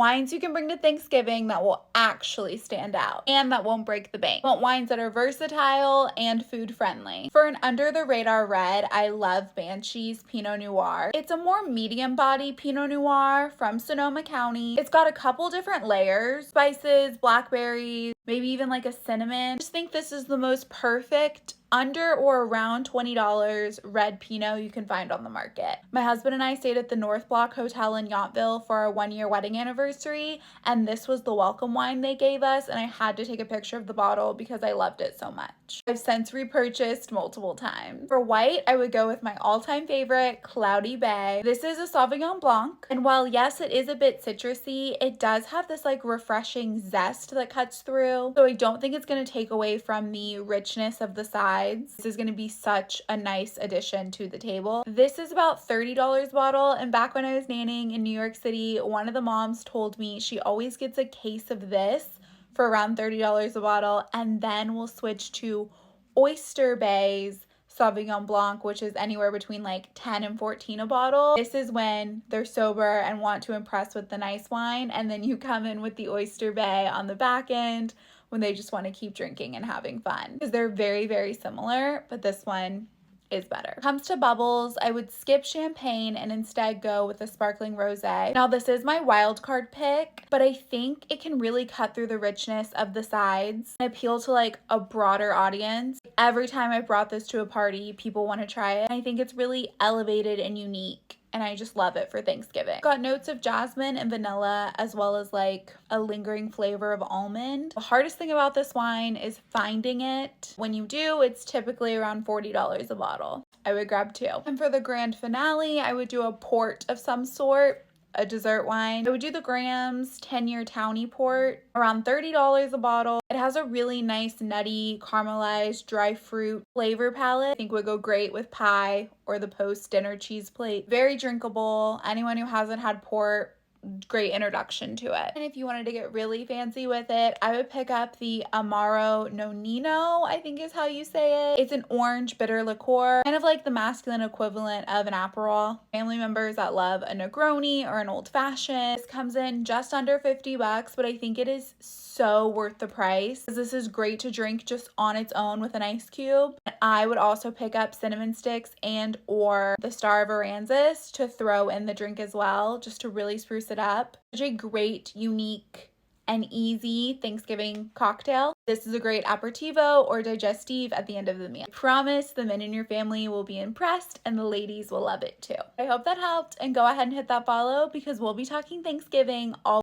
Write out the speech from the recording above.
wines you can bring to Thanksgiving that will actually stand out and that won't break the bank. I want wines that are versatile and food friendly. For an under the radar red, I love Banshee's Pinot Noir. It's a more medium body Pinot Noir from Sonoma County. It's got a couple different layers, spices, blackberries, maybe even like a cinnamon. I just think this is the most perfect under or around $20 red Pinot you can find on the market. My husband and I stayed at the North Block Hotel in Yountville for our 1-year wedding anniversary, and this was the welcome wine they gave us, and I had to take a picture of the bottle because I loved it so much. I've since repurchased multiple times. For white, I would go with my all-time favorite, Cloudy Bay. This is a Sauvignon Blanc, and while yes, it is a bit citrusy, it does have this like refreshing zest that cuts through, so I don't think it's going to take away from the richness of the sides. This is going to be such a nice addition to the table. This is about $30 a bottle, and back when I was nannying in New York City, one of the moms told me she always gets a case of this for around $30 a bottle, and then we'll switch to Oyster Bay's Sauvignon Blanc, which is anywhere between like 10 and 14 a bottle. This is when they're sober and want to impress with the nice wine, and then you come in with the Oyster Bay on the back end when they just want to keep drinking and having fun. Because they're very, very similar, but this one is better. When it comes to bubbles, I would skip champagne and instead go with a sparkling rosé. Now this is my wild card pick, but I think it can really cut through the richness of the sides and appeal to like a broader audience. Every time I brought this to a party, people want to try it. I think it's really elevated and unique, and I just love it for Thanksgiving. Got notes of jasmine and vanilla, as well as like a lingering flavor of almond. The hardest thing about this wine is finding it. When you do, it's typically around $40 a bottle. I would grab 2. And for the grand finale, I would do a port of some sort, a dessert wine. I would do the Graham's 10-year Townie port, around $30 a bottle. It has a really nice nutty caramelized dry fruit flavor palette. I think would go great with pie or the post dinner cheese plate. Very drinkable. Anyone who hasn't had port, great introduction to it. And if you wanted to get really fancy with it, I would pick up the Amaro Nonino, I think is how you say it. It's an orange bitter liqueur, kind of like the masculine equivalent of an Aperol. Family members that love a Negroni or an old fashioned. This comes in just under $50, but I think it is so worth the price. This is great to drink just on its own with an ice cube. And I would also pick up cinnamon sticks and or the Star of Aransas to throw in the drink as well, just to really spruce it up. Such a great, unique, and easy Thanksgiving cocktail. This is a great aperitivo or digestive at the end of the meal. I promise the men in your family will be impressed and the ladies will love it too. I hope that helped, and go ahead and hit that follow because we'll be talking Thanksgiving all